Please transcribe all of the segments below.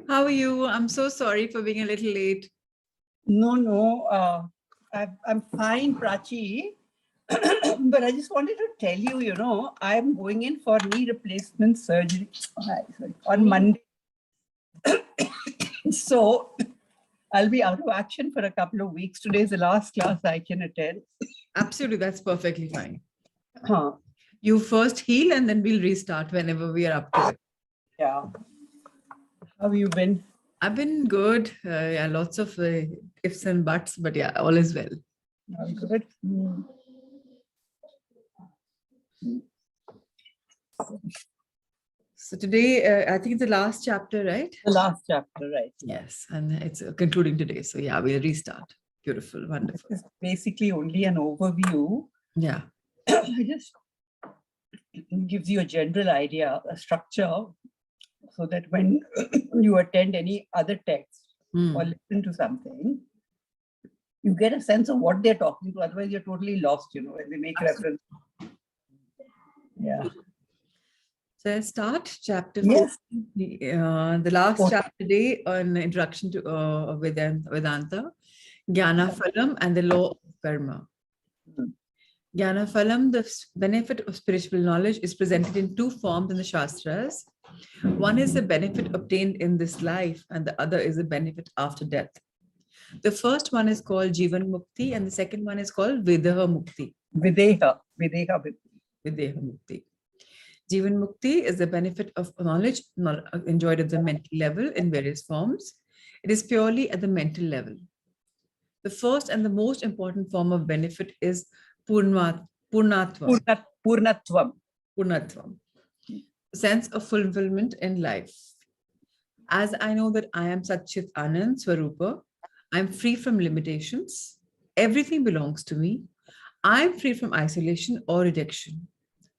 How are you? I'm so sorry for being a little late. No. I'm fine, Prachi. But I just wanted to tell you, I'm going in for knee replacement surgery on Monday. So I'll be out of action for a couple of weeks. Today is the last class I can attend. Absolutely, that's perfectly fine. Huh. You first heal and then we'll restart whenever we are up to it. Yeah. How have you been? I've been good. Yeah, lots of ifs and buts, but yeah, all is well. All good. So today, I think it's the last chapter, right? The last chapter, right? Yes, and it's concluding today. So yeah, we'll restart. Beautiful, wonderful. It's basically only an overview. Yeah. It just gives you a general idea, a structure, so that when you attend any other text or listen to something, you get a sense of what they're talking to. Otherwise, you're totally lost, when they make reference. Yeah. So I start chapter 4. Yes. The last chapter today on introduction to Vedanta, Jnāna Phalam and the law of karma. Jnāna Phalam, the benefit of spiritual knowledge, is presented in two forms in the Shastras. One is the benefit obtained in this life, and the other is the benefit after death. The first one is called Jivan Mukti, and the second one is called Videha Mukti. Videha Mukti. Jivan Mukti is the benefit of knowledge enjoyed at the mental level in various forms. It is purely at the mental level. The first and the most important form of benefit is Purnatvam. Purnatvam. Sense of fulfillment in life. As I know that I am Satchit Anand Swarupa, I am free from limitations. Everything belongs to me. I am free from isolation or rejection.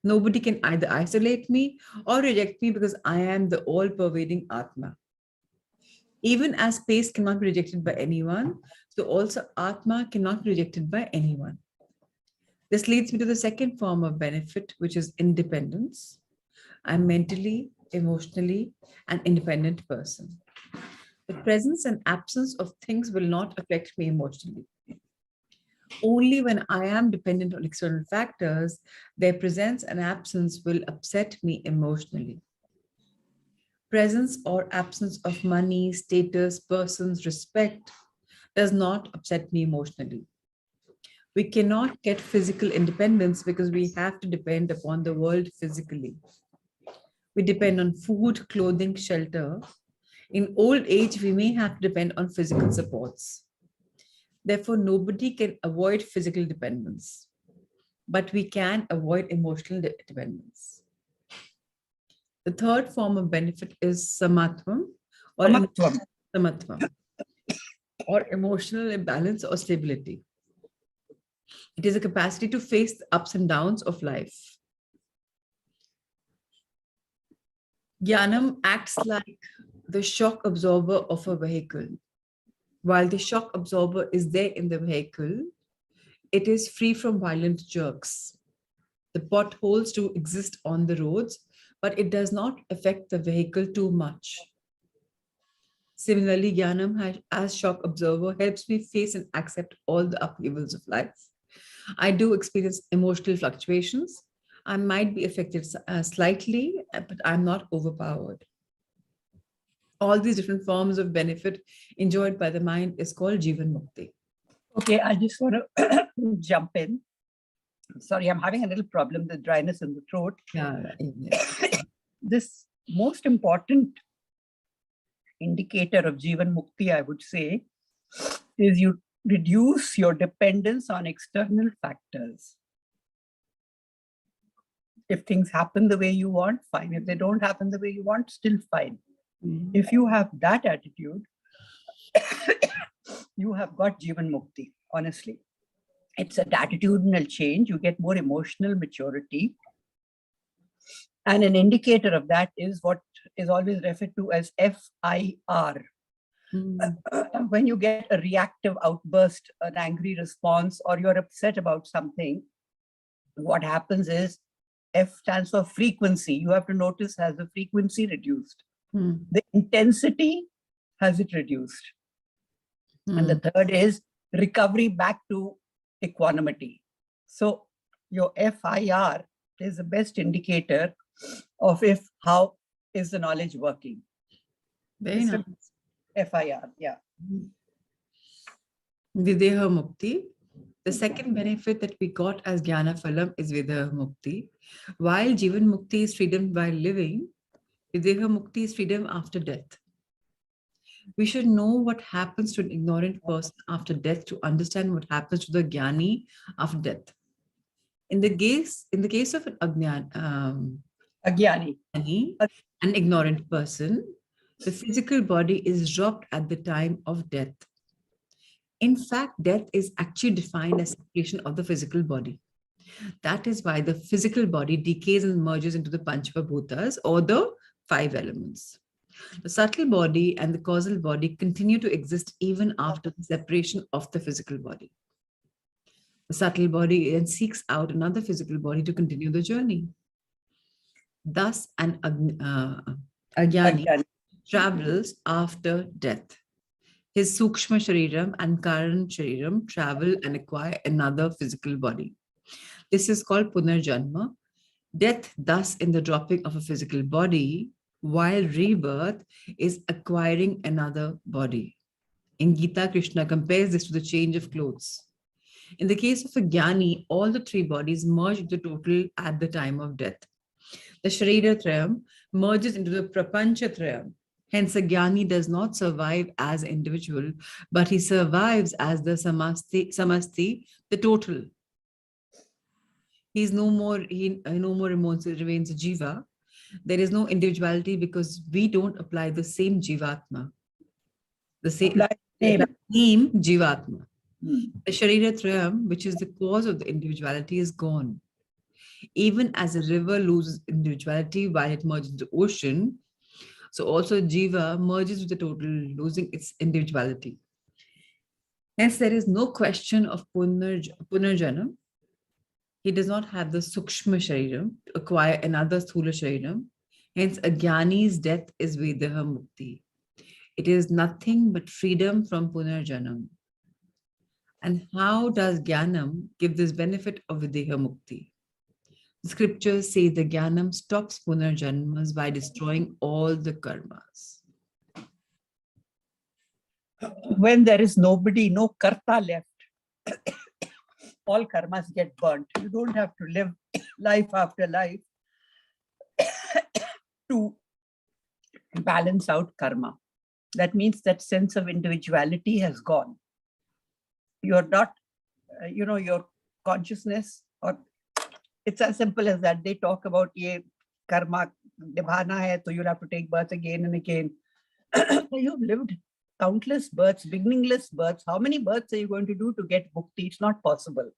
Nobody can either isolate me or reject me because I am the all-pervading Atma. Even as space cannot be rejected by anyone, so also Atma cannot be rejected by anyone. This leads me to the second form of benefit, which is independence. I'm mentally, emotionally, an independent person. The presence and absence of things will not affect me emotionally. Only when I am dependent on external factors, their presence and absence will upset me emotionally. Presence or absence of money, status, persons, respect does not upset me emotionally. We cannot get physical independence because we have to depend upon the world physically. We depend on food, clothing, shelter. In old age, we may have to depend on physical supports. Therefore, nobody can avoid physical dependence, but we can avoid emotional dependence. The third form of benefit is samatvam or emotional imbalance or stability. It is a capacity to face the ups and downs of life. Jnanam acts like the shock absorber of a vehicle. While the shock absorber is there in the vehicle, it is free from violent jerks. The potholes do exist on the roads, but it does not affect the vehicle too much. Similarly, Jnanam as shock absorber helps me face and accept all the upheavals of life. I do experience emotional fluctuations. I might be affected slightly, but I'm not overpowered. All these different forms of benefit enjoyed by the mind is called Jivan Mukti. Okay, I just want to jump in. Sorry, I'm having a little problem with dryness in the throat. Yeah. This most important indicator of Jivan Mukti, I would say, is you reduce your dependence on external factors. If things happen the way you want, fine. If they don't happen the way you want, still fine. If you have that attitude, you have got Jivan Mukti, honestly. It's an attitudinal change. You get more emotional maturity. And an indicator of that is what is always referred to as FIR, When you get a reactive outburst, an angry response, or you're upset about something, what happens is F stands for frequency. You have to notice, has the frequency reduced? The intensity, has it reduced? And the third is recovery back to equanimity. So your FIR is the best indicator of how is the knowledge working. Very nice. FIR, yeah. Videha Mukti. The second benefit that we got as Jnana Phalam is Videha Mukti. While Jivan Mukti is freedom while living, Videha Mukti is freedom after death. We should know what happens to an ignorant person after death to understand what happens to the Jnani after death. In the case of an Ajnani, an ignorant person, the physical body is dropped at the time of death. In fact, death is actually defined as separation of the physical body. That is why the physical body decays and merges into the Panchabhutas or the 5 elements. The subtle body and the causal body continue to exist even after the separation of the physical body. The subtle body then seeks out another physical body to continue the journey. Thus, an Ajnani travels after death. His Sukshma Shariram and Karan Shariram travel and acquire another physical body. This is called Punarjanma. Death, thus, in the dropping of a physical body, while rebirth is acquiring another body. In Gita, Krishna compares this to the change of clothes. In the case of a Jnani, all the 3 bodies merge into total at the time of death. The Sharira Trayam merges into the Prapancha Trayam. Hence, a Jnani does not survive as an individual, but he survives as the Samasti, the total. He no more remains a Jiva. There is no individuality because we don't apply the same Jivatma. The same Jivatma. The Sharira Trayam, which is the cause of the individuality, is gone. Even as a river loses individuality while it merges into the ocean, so also Jiva merges with the total, losing its individuality. Hence, there is no question of Punarjanam. He does not have the Sukshma Shariram to acquire another Sthula Shariram. Hence, a Jnani's death is Videha Mukti. It is nothing but freedom from Punarjanam. And how does Jnanam give this benefit of Videha Mukti? The scriptures say the Jnanam stops Punarjanmas by destroying all the karmas. When there is nobody, no karta left, all karmas get burnt. You don't have to live life after life to balance out karma. That means that sense of individuality has gone. You're not, your consciousness, or it's as simple as that. They talk about ye karma nibhana hai, so you'll have to take birth again and again. You've lived countless births, beginningless births. How many births are you going to do to get mukti? It's not possible.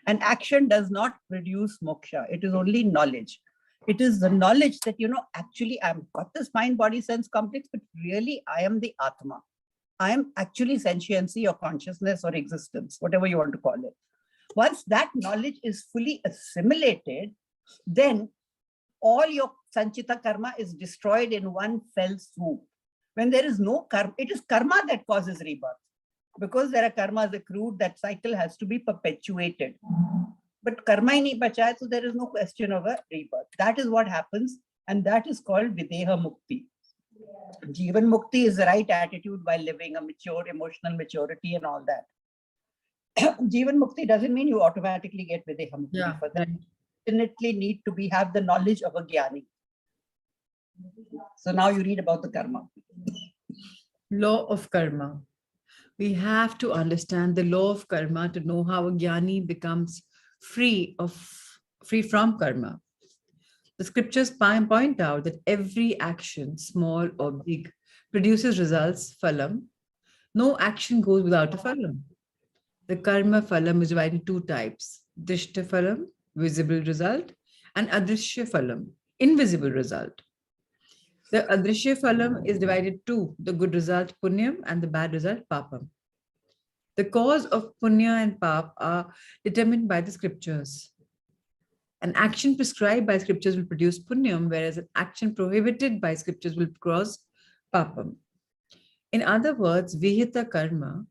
And action does not produce moksha. It is only knowledge. It is the knowledge that, actually I've got this mind, body, sense complex, but really I am the Atma. I am actually sentiency or consciousness or existence, whatever you want to call it. Once that knowledge is fully assimilated, then all your sanchita karma is destroyed in one fell swoop. When there is no karma, it is karma that causes rebirth. Because there are karmas accrued, that cycle has to be perpetuated. But karma hi nahi bacha hai, so there is no question of a rebirth. That is what happens, and that is called Videha Mukti. Jivan Mukti is the right attitude while living, a mature emotional maturity and all that. Jivan Mukti doesn't mean you automatically get Videha Mukti. Yeah, For that, you definitely need to have the knowledge of a Jnani. So now you read about the karma. Law of karma. We have to understand the law of karma to know how a Jnani becomes free from karma. The scriptures point out that every action, small or big, produces results, phalam. No action goes without a phalam. The karma phalam is divided into 2 types: drishta phalam, visible result, and adrishya phalam, invisible result. The Adrishya Phalam is divided to the good result Punyam and the bad result Papam. The cause of Punya and Pap are determined by the scriptures. An action prescribed by scriptures will produce Punyam, whereas an action prohibited by scriptures will cause Papam. In other words, Vihita Karma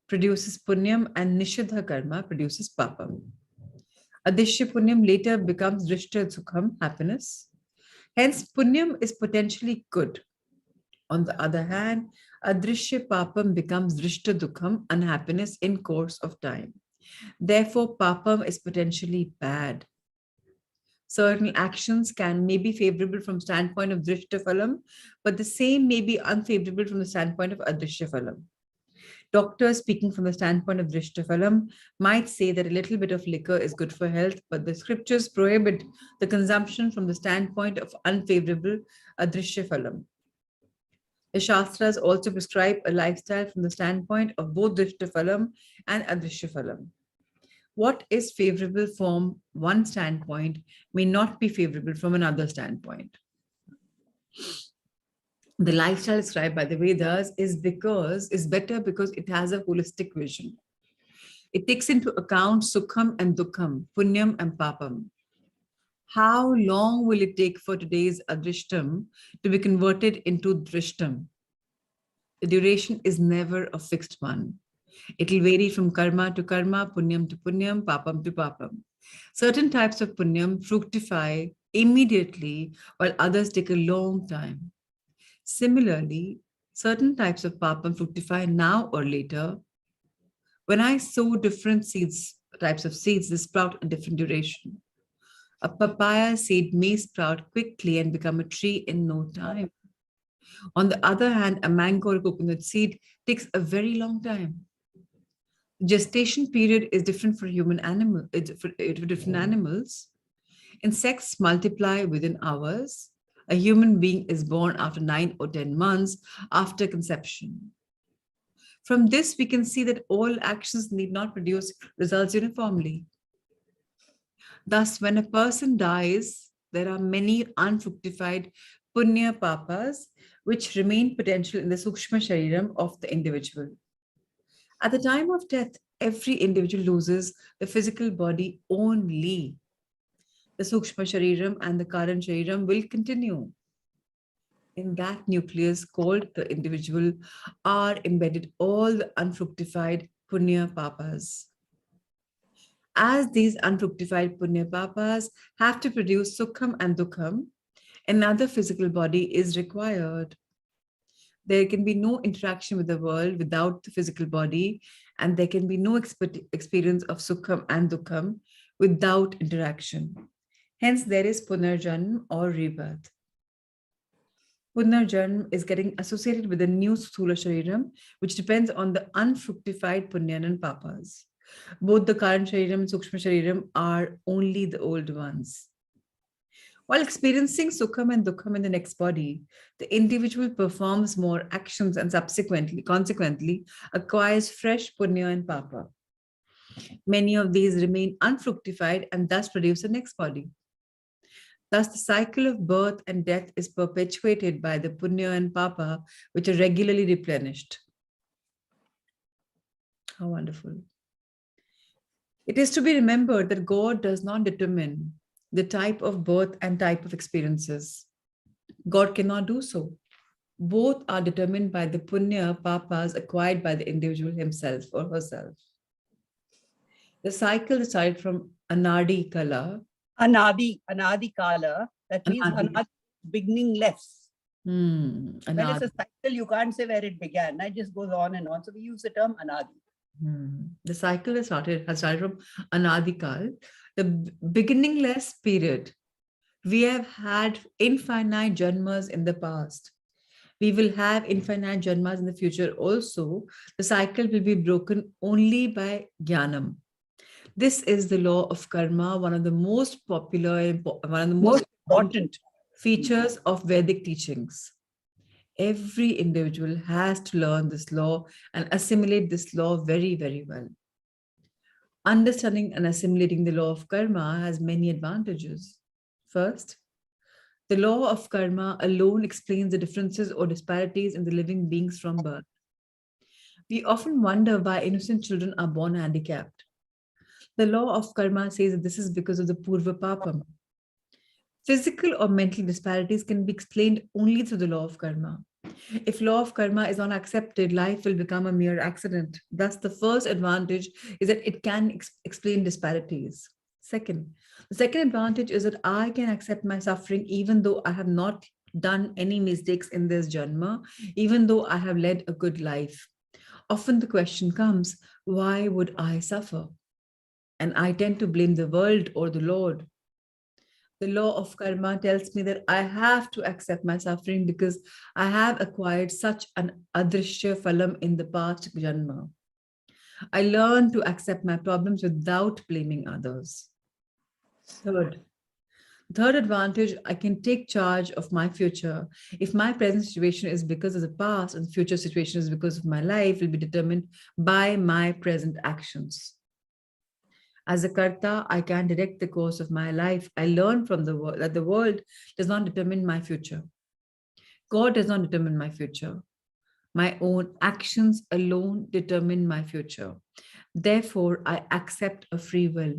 produces Punyam and Nishidha Karma produces Papam. Adishya Punyam later becomes Drishta Sukham, happiness. Hence, Punyam is potentially good. On the other hand, Adrishya Papam becomes Drishta Dukham, unhappiness in course of time. Therefore, Papam is potentially bad. Certain actions may be favorable from standpoint of Drishta Phalam, but the same may be unfavorable from the standpoint of Adrishya Phalam. Doctors, speaking from the standpoint of Drishta Phalam, might say that a little bit of liquor is good for health, but the scriptures prohibit the consumption from the standpoint of unfavorable Adrishya Phalam. The Shastras also prescribe a lifestyle from the standpoint of both Drishta Phalam and Adrishya Phalam. What is favorable from one standpoint may not be favorable from another standpoint. The lifestyle described by the Vedas is better because it has a holistic vision. It takes into account Sukham and Dukham, Punyam and Papam. How long will it take for today's Adrishtam to be converted into Drishtam? The duration is never a fixed one. It will vary from karma to karma, punyam to punyam, papam to papam. Certain types of punyam fructify immediately, while others take a long time. Similarly, certain types of papam fructify now or later. When I sow different types of seeds, they sprout a different duration. A papaya seed may sprout quickly and become a tree in no time. On the other hand, a mango or coconut seed takes a very long time. Gestation period is different for different animals. Insects multiply within hours. A human being is born after 9 or 10 months after conception. From this, we can see that all actions need not produce results uniformly. Thus, when a person dies, there are many unfructified punya papas which remain potential in the sukshma shariram of the individual. At the time of death, every individual loses the physical body only. The sukshma shariram and the karan shariram will continue. In that nucleus called the individual are embedded all the unfructified punya papas. As these unfructified punya papas have to produce sukham and dukham, another physical body is required. There can be no interaction with the world without the physical body, and there can be no experience of sukham and dukham without interaction. Hence, there is punarjanm or rebirth. Punarjanm is getting associated with the new sthula shariram, which depends on the unfructified punyan and papas. Both the karan shariram and sukshma shariram are only the old ones. While experiencing sukham and dukham in the next body, the individual performs more actions and consequently acquires fresh punya and papa. Many of these remain unfructified and thus produce the next body. Thus, the cycle of birth and death is perpetuated by the punya and papa, which are regularly replenished. How wonderful. It is to be remembered that God does not determine the type of birth and type of experiences. God cannot do so. Both are determined by the punya papas acquired by the individual himself or herself. The cycle started from Anadi Kala. Anadi Kala, that means Anadi, beginningless. When it's a cycle, you can't say where it began. It just goes on and on. So we use the term Anadi. The cycle has started from Anadi Kal, the beginningless period. We have had infinite janmas in the past. We will have infinite janmas in the future also. The cycle will be broken only by Jnanam. This is the law of karma, one of the most popular and one of the most important features of Vedic teachings. Every individual has to learn this law and assimilate this law very, very well. Understanding and assimilating the law of karma has many advantages. First, The law of karma alone explains the differences or disparities in the living beings from birth. We often wonder why innocent children are born handicapped. The law of karma says that this is because of the purva papam. Physical or mental disparities can be explained only through the law of karma. If law of karma is not accepted, life will become a mere accident. Thus, the first advantage is that it can explain disparities. The second advantage is that I can accept my suffering even though I have not done any mistakes in this janma, even though I have led a good life. Often the question comes, why would I suffer? And I tend to blame the world or the Lord. The law of karma tells me that I have to accept my suffering because I have acquired such an adrishya phalam in the past janma. I learn to accept my problems without blaming others. Third advantage, I can take charge of my future. If my present situation is because of the past and future situation is because of my life, will be determined by my present actions. As a karta, I can direct the course of my life. I learn from the world that the world does not determine my future. God does not determine my future. My own actions alone determine my future. Therefore, I accept a free will.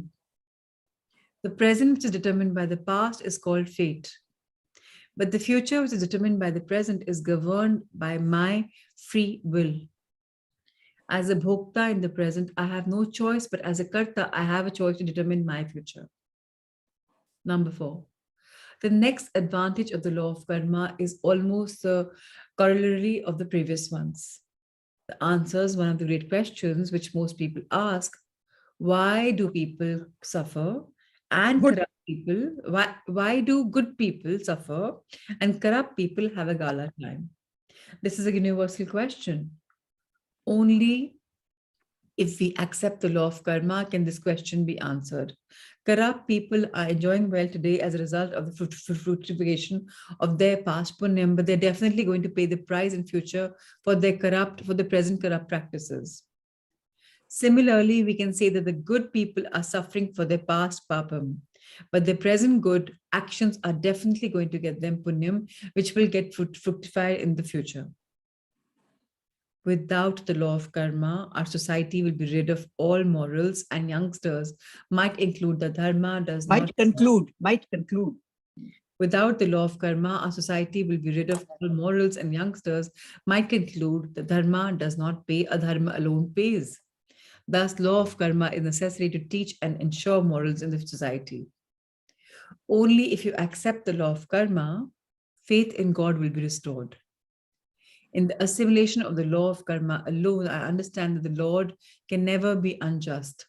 The present, which is determined by the past, is called fate. But the future, which is determined by the present, is governed by my free will. As a bhokta in the present, I have no choice, but as a karta, I have a choice to determine my future. Number 4. The next advantage of the law of karma is almost the corollary of the previous ones. The answers one of the great questions which most people ask: why do people suffer and corrupt people? Why do good people suffer and corrupt people have a gala time? This is a universal question. Only if we accept the law of karma can this question be answered. Corrupt people are enjoying well today as a result of the fructification of their past punyam, but they're definitely going to pay the price in future for the present corrupt practices. Similarly, we can say that the good people are suffering for their past papam, but their present good actions are definitely going to get them punyam, which will get fructified in the future. Without the law of karma, our society will be rid of all morals, and youngsters might include the dharma does not. Might conclude. Without the law of karma, our society will be rid of all morals, and youngsters might conclude that dharma does not pay, adharma alone pays. Thus, law of karma is necessary to teach and ensure morals in the society. Only if you accept the law of karma, faith in God will be restored. In the assimilation of the law of karma alone, I understand that the Lord can never be unjust.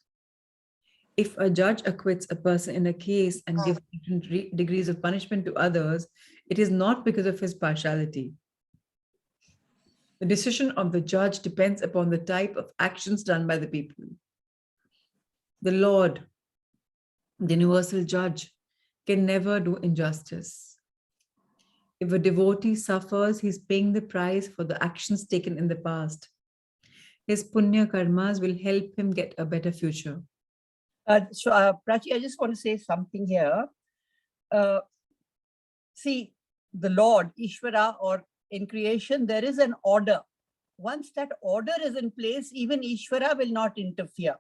If a judge acquits a person in a case and gives different degrees of punishment to others, it is not because of his partiality. The decision of the judge depends upon the type of actions done by the people. The Lord, the universal judge, can never do injustice. If a devotee suffers, he's paying the price for the actions taken in the past. His punya karmas will help him get a better future. Prachi, I just want to say something here. See, the Lord, Ishvara, or in creation, there is an order. Once that order is in place, even Ishvara will not interfere.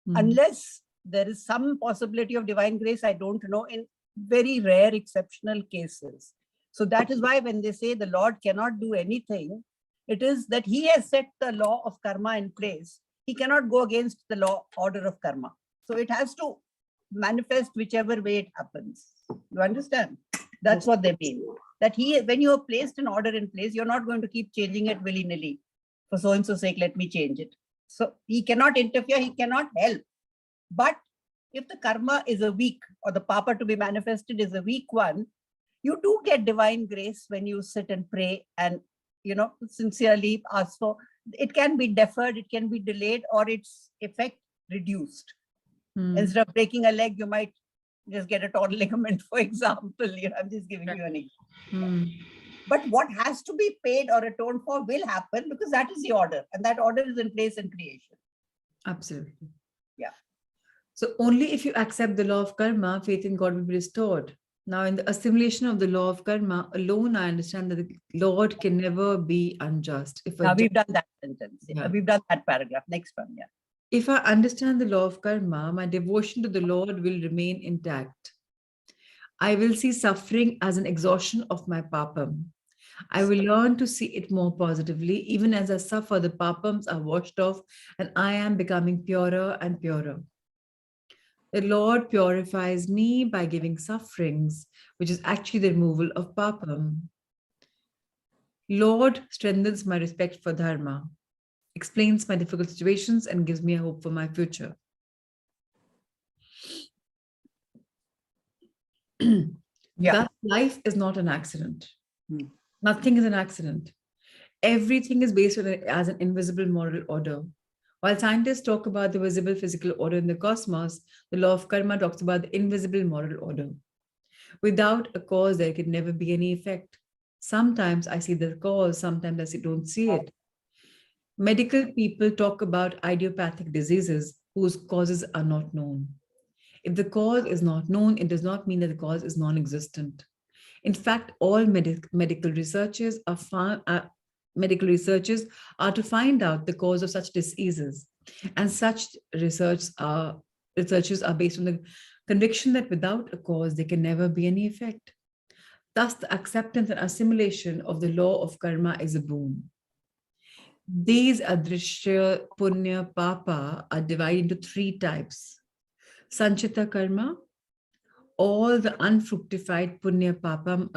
Unless there is some possibility of divine grace, I don't know, in very rare exceptional cases. So that is why when they say the Lord cannot do anything, it is that he has set the law of karma in place. He cannot go against the law order of karma. So it has to manifest whichever way it happens. You understand? That's what they mean. That when you have placed an order in place, you're not going to keep changing it willy-nilly. For so-and-so sake, let me change it. So he cannot interfere, he cannot help. But if the karma is a weak, or the papa to be manifested is a weak one, you do get divine grace when you sit and pray and, sincerely ask for. It can be deferred, it can be delayed, or its effect reduced. Instead of breaking a leg, you might just get a torn ligament, for example. I'm just giving you an example. But what has to be paid or atoned for will happen, because that is the order, and that order is in place in creation. Absolutely. Yeah. So only if you accept the law of karma, faith in God will be restored. Now, in the assimilation of the law of karma alone, I understand that the Lord can never be unjust. Now we've done that sentence. Yeah. We've done that paragraph. Next one, yeah. If I understand the law of karma, my devotion to the Lord will remain intact. I will see suffering as an exhaustion of my papam. I will learn to see it more positively. Even as I suffer, the papams are washed off and I am becoming purer and purer. The Lord purifies me by giving sufferings, which is actually the removal of papam. Lord strengthens my respect for dharma, explains my difficult situations, and gives me a hope for my future. Thus, life is not an accident. Nothing is an accident. Everything is based on as an invisible moral order. While scientists talk about the visible physical order in the cosmos, the law of karma talks about the invisible moral order. Without a cause, there can never be any effect. Sometimes I see the cause, sometimes I don't see it. Medical people talk about idiopathic diseases whose causes are not known. If the cause is not known, it does not mean that the cause is non-existent. In fact, all medical researchers are to find out the cause of such diseases, and such researchers are based on the conviction that without a cause, there can never be any effect. Thus, the acceptance and assimilation of the law of karma is a boon. These adrishya, punya, papa are divided into three types. Sanchita karma, all the unfructified punya papam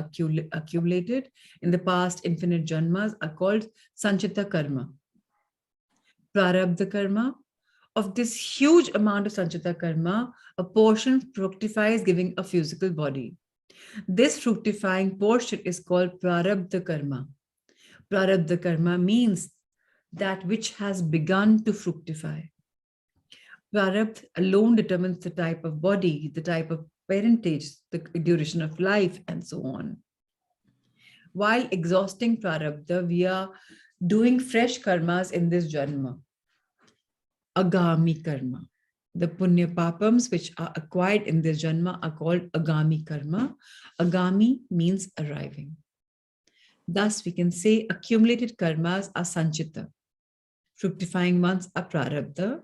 accumulated in the past infinite janmas are called sanchita karma. Prarabdha karma, of this huge amount of sanchita karma, a portion fructifies, giving a physical body. This fructifying portion is called prarabdha karma. Prarabdha karma means that which has begun to fructify. Prarabdha alone determines the type of body, the type of parentage, the duration of life, and so on. While exhausting prarabdha, we are doing fresh karmas in this janma. Agami karma. The punya papams which are acquired in this janma are called agami karma. Agami means arriving. Thus, we can say accumulated karmas are sanchita. Fructifying ones are prarabdha,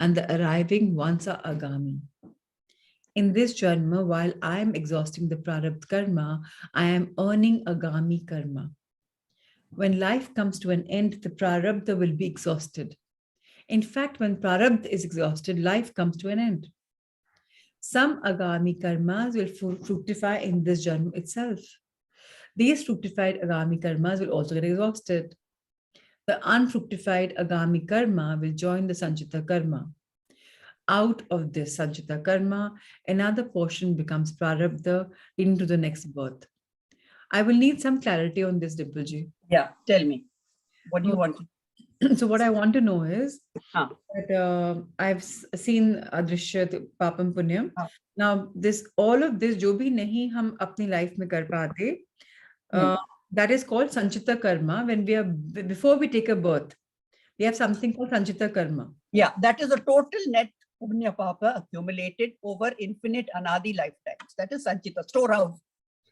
and the arriving ones are agami. In this janma, while I am exhausting the prarabdha karma, I am earning agami karma. When life comes to an end, the prarabdha will be exhausted. In fact, when prarabdha is exhausted, life comes to an end. Some agami karmas will fructify in this janma itself. These fructified agami karmas will also get exhausted. The unfructified agami karma will join the sanchita karma. Out of this sanchita karma, another portion becomes prarabdha, leading to the next birth. I will need some clarity on this, Dimpleji. Yeah, tell me. What do you want to? So what I want to know is that I've seen Adrishya Papam Punyam. Now, all of this, jo bhi nahi hum apni life mein kar paate, that is called sanchita karma. Before we take a birth, we have something called sanchita karma. Yeah, that is a total net punya papa accumulated over infinite anadi lifetimes. That is sanchita, storehouse.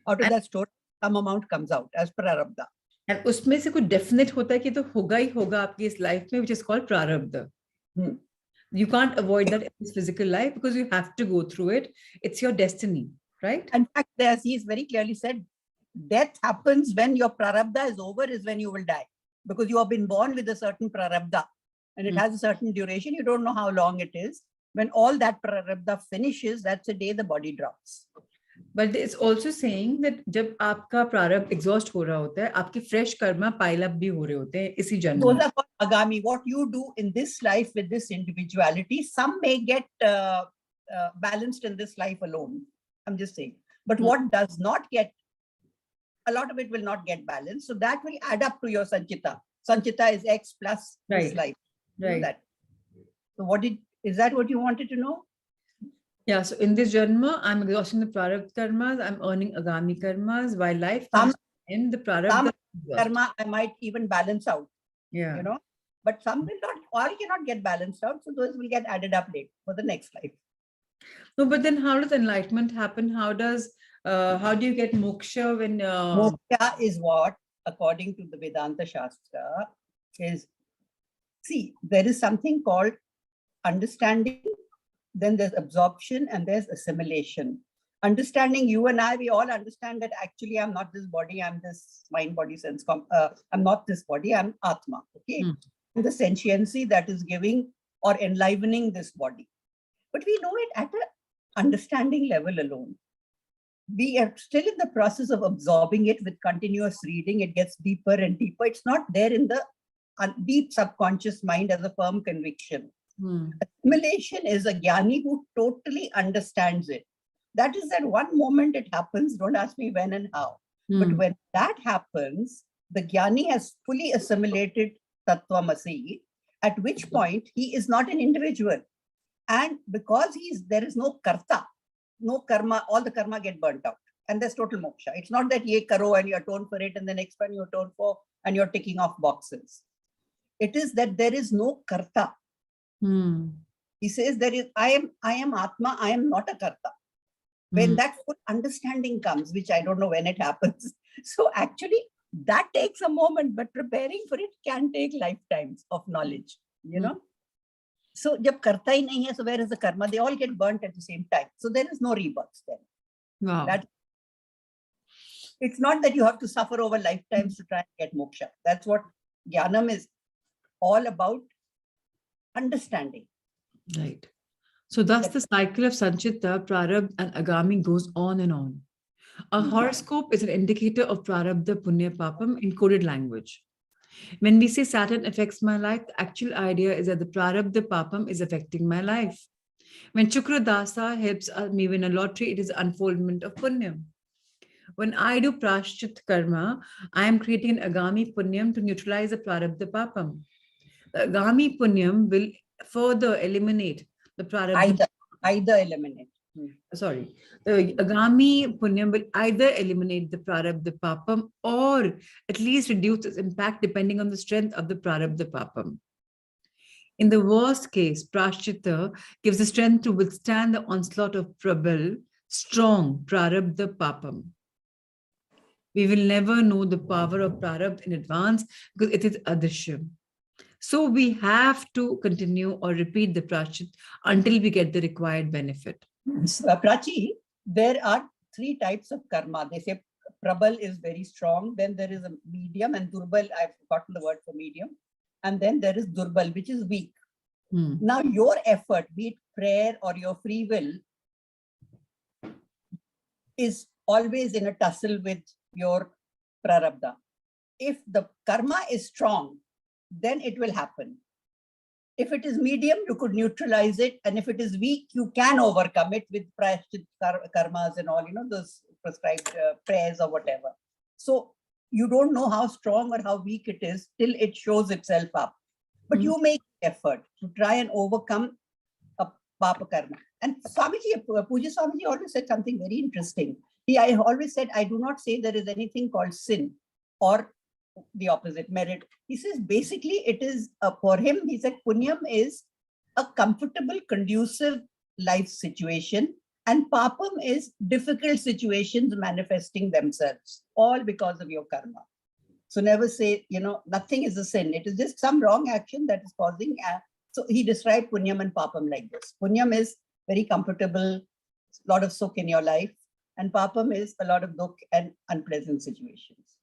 Out of that store, some amount comes out as prarabdha. And उसमें से कुछ definite होता है कि तो होगा ही होगा आपकी इस life में, which is called prarabdha. You can't avoid that in this physical life because you have to go through it. It's your destiny, right? In fact, as he's very clearly said, death happens when your prarabdha is over, is when you will die. Because you have been born with a certain prarabdha and it has a certain duration. You don't know how long it is. When all that prarabdha finishes, that's the day the body drops. But it's also saying that जब आपका प्रारब्ध exhaust हो रहा होता है, आपके fresh karma pile up भी हो रहे होते हैं इसी जन्म में. Those are called agami. What you do in this life with this individuality, some may get balanced in this life alone. I'm just saying. But what does not get, a lot of it will not get balanced. So that will add up to your sanchita. Sanchita is X plus this life. Right. That. So is that what you wanted to know? Yeah, so in this janma, I'm exhausting the prarabdha karmas, I'm earning agami karmas, while life comes in the prarabdha karma, I might even balance out. Yeah. You know, but some will not, all cannot get balanced out, so those will get added up later for the next life. No, but then how does enlightenment happen? How does How do you get moksha when... Moksha is what, according to the Vedanta Shastra, is, see, there is something called understanding, then there's absorption, and there's assimilation. Understanding, you and I, we all understand that actually I'm not this body, I'm this mind, body, sense. I'm not this body, I'm Atma. Okay. The sentiency that is giving or enlivening this body. But we know it at an understanding level alone. We are still in the process of absorbing it with continuous reading. It gets deeper and deeper. It's not there in the deep subconscious mind as a firm conviction. Assimilation is a jnani who totally understands it. That is at one moment it happens. Don't ask me when and how. But when that happens, the jnani has fully assimilated Tattvamasi, at which point he is not an individual. And because there is no karta, no karma, all the karma get burnt out. And there's total moksha. It's not that ye karo and you atone for it and the next one you atone for and you're ticking off boxes. It is that there is no karta. He says I am Atma, I am not a karta. When that full understanding comes, which I don't know when it happens. So actually that takes a moment, but preparing for it can take lifetimes of knowledge, you know. So jab karta hi nahi hai, so where is the karma? They all get burnt at the same time. So there is no rebirth then. Wow. It's not that you have to suffer over lifetimes to try and get moksha. That's what Jnanam is all about, understanding. Right. So thus the cycle of Sanchita, Prarabdha and Agami goes on and on. A horoscope is an indicator of Prarabdha, Punya, Papam in coded language. When we say Saturn affects my life, the actual idea is that the Prarabdha, Papam is affecting my life. When Chukra Dasa helps me win a lottery, it is unfoldment of Punyam. When I do Prashchit Karma, I am creating an Agami Punyam to neutralize the Prarabdha, Papam. The Agami Punyam will further eliminate the Prarabdha. Either eliminate. Sorry, the Agami Punyam will either eliminate the Prarabdha Papam or at least reduce its impact depending on the strength of the Prarabdha Papam. In the worst case, Prashchita gives the strength to withstand the onslaught of Prabal, strong Prarabdha Papam. We will never know the power of Prarabdha in advance because it is Adrishyam. So we have to continue or repeat the Prashchit until we get the required benefit. Prachi, there are 3 types of karma. They say Prabal is very strong. Then there is a medium, and Durbal, I've forgotten the word for medium. And then there is Durbal, which is weak. Now your effort, be it prayer or your free will, is always in a tussle with your Prarabdha. If the karma is strong, then it will happen. If it is medium, you could neutralize it. And if it is weak, you can overcome it with prashchit karmas and all, you know, those prescribed prayers or whatever. So you don't know how strong or how weak it is till it shows itself up. But you make effort to try and overcome a papa karma. And Swamiji, Puja Swamiji always said something very interesting. I always said, I do not say there is anything called sin or the opposite, merit. He says basically it is for him, he said punyam is a comfortable, conducive life situation, and papam is difficult situations manifesting themselves, all because of your karma. So never say, you know, nothing is a sin. It is just some wrong action that is causing. So he described punyam and papam like this. Punyam is very comfortable, a lot of sukh in your life, and papam is a lot of dukh and unpleasant situations.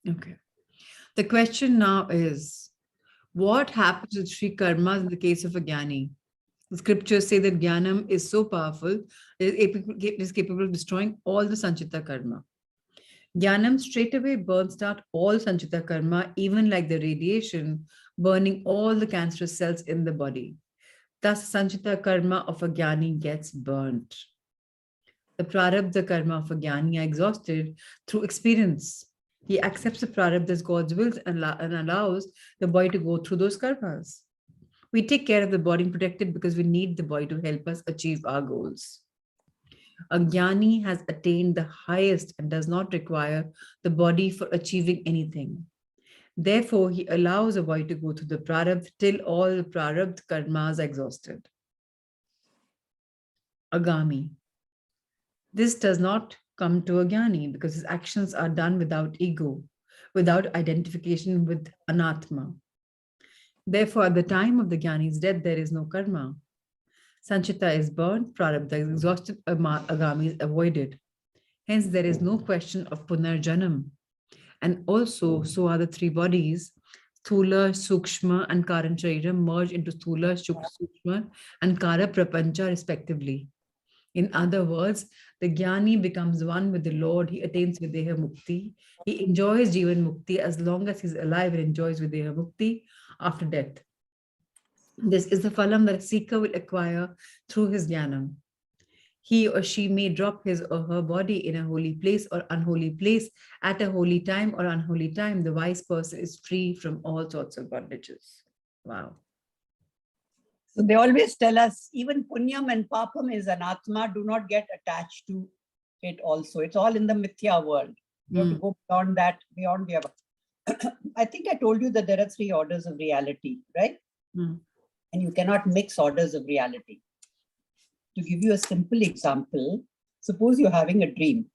Okay. The question now is, what happens with three karmas in the case of a jnani? The scriptures say that jnanam is so powerful, it is capable of destroying all the sanchita karma. Jnanam straight away burns out all sanchita karma, even like the radiation, burning all the cancerous cells in the body. Thus, sanchita karma of a jnani gets burnt. The prarabdha karma of a jnani are exhausted through experience. He accepts the prarabdha as God's will and allows the body to go through those karmas. We take care of the body and protect it because we need the body to help us achieve our goals. A jnani has attained the highest and does not require the body for achieving anything. Therefore, he allows the body to go through the prarabdha till all the prarabdha karmas are exhausted. Agami. This does not come to a Jnani because his actions are done without ego, without identification with anatma. Therefore, at the time of the Jnani's death, there is no karma. Sanchita is burnt, prarabdha is exhausted, agami is avoided. Hence, there is no question of punarjanam. And also, so are the three bodies, Sthula, Sukshma, and Karan Sharira merge into Sthula, Sukshma, and Kara Prapancha, respectively. In other words, the Jnani becomes one with the Lord. He attains Videha Mukti. He enjoys Jivan Mukti as long as he's alive and enjoys Videha Mukti after death. This is the phalam that a seeker will acquire through his Jnanam. He or she may drop his or her body in a holy place or unholy place at a holy time or unholy time. The wise person is free from all sorts of bondages. Wow. So they always tell us, even punyam and papam is anatma. Do not get attached to it also. It's all in the mithya world. You have to go beyond that, beyond the other. I think I told you that there are 3 orders of reality, right? And you cannot mix orders of reality. To give you a simple example, suppose you're having a dream.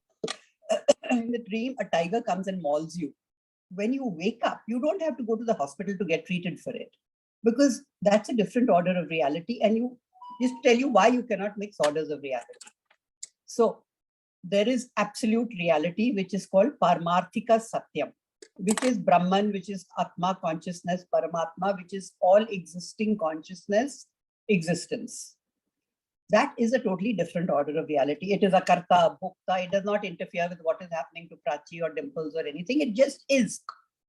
In the dream, a tiger comes and mauls you. When you wake up, you don't have to go to the hospital to get treated for it, because that's a different order of reality. And you just tell you why you cannot mix orders of reality. So there is absolute reality, which is called Paramarthika Satyam, which is Brahman, which is Atma consciousness, Paramatma, which is all existing consciousness, existence. That is a totally different order of reality. It is a karta, a bhukta. It does not interfere with what is happening to Prachi or Dimples or anything. It just is.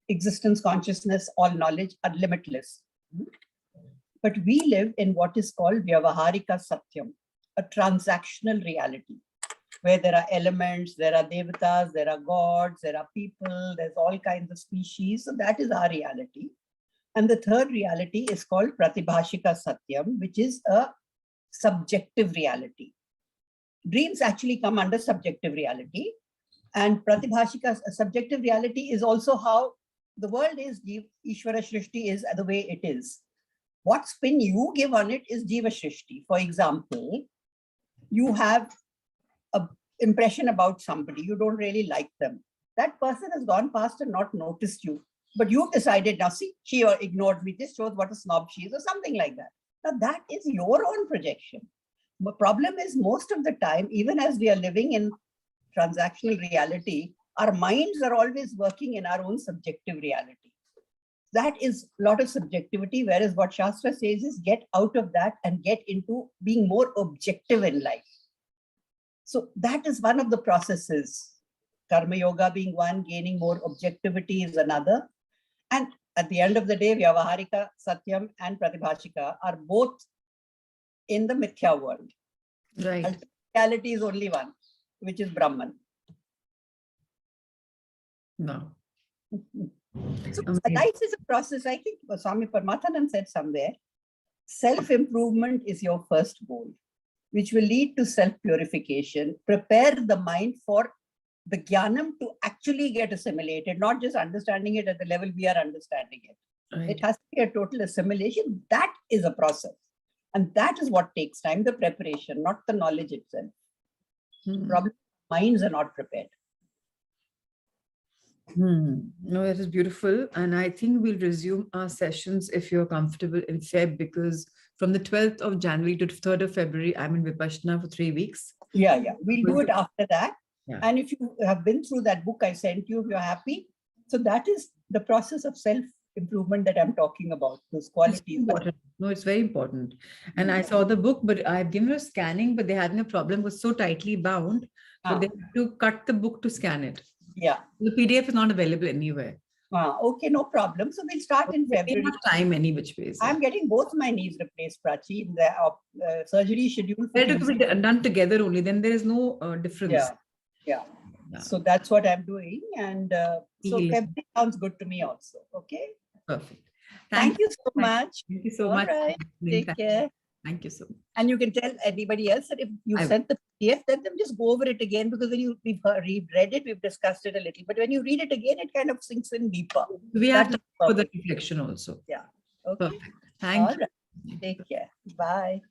Existence, consciousness, all knowledge are limitless. But we live in what is called Vyavaharika Satyam, a transactional reality, where there are elements, there are devatas, there are gods, there are people, there's all kinds of species. So that is our reality. And the third reality is called Pratibhashika Satyam, which is a subjective reality. Dreams actually come under subjective reality. And Pratibhashika subjective reality is also how the world is. Ishvara Shrishti is the way it is. What spin you give on it is Jiva Shrishti. For example, you have an impression about somebody, you don't really like them. That person has gone past and not noticed you. But you've decided, now see, she ignored me. This shows what a snob she is, or something like that. Now that is your own projection. The problem is, most of the time, even as we are living in transactional reality, our minds are always working in our own subjective reality. That is a lot of subjectivity, whereas what Shastra says is get out of that and get into being more objective in life. So that is one of the processes. Karma Yoga being one, gaining more objectivity is another. And at the end of the day, Vyavaharika, Satyam, and Pratibhashika are both in the Mithya world. Right. And reality is only one, which is Brahman. No. So life is a process. I think Swami Paramathanand said somewhere, self-improvement is your first goal, which will lead to self-purification. Prepare the mind for the jnanam to actually get assimilated, not just understanding it at the level we are understanding it. Right. It has to be a total assimilation. That is a process. And that is what takes time, the preparation, not the knowledge itself. Problem, minds are not prepared. No, that is beautiful. And I think we'll resume our sessions, if you're comfortable, in Feb, because from the 12th of January to 3rd of February, I'm in Vipassana for 3 weeks. Yeah. We'll do it after that. Yeah. And if you have been through that book I sent you, if you're happy. So that is the process of self-improvement that I'm talking about, those qualities. No, it's very important. And I saw the book, but I've given her scanning, but they're having a problem. It was so tightly bound. So they have to cut the book to scan it. Yeah. The PDF is not available anywhere. Okay, no problem. So we'll start in February. We have time any which ways. I'm getting both my knees replaced, Prachi. The surgery schedule. They're to be done together only. Then there is no difference. Yeah. So that's what I'm doing. And so February sounds good to me also. Okay. Perfect. Thank you so much. Thank you so much. Right. Take care. Thank you so much. And you can tell anybody else that if you sent the PDF, let them just go over it again, because when we've read it, we've discussed it a little. But when you read it again, it kind of sinks in deeper. We have to for the reflection also. Yeah. Okay. Perfect. Thank you. Right. Take care. Bye.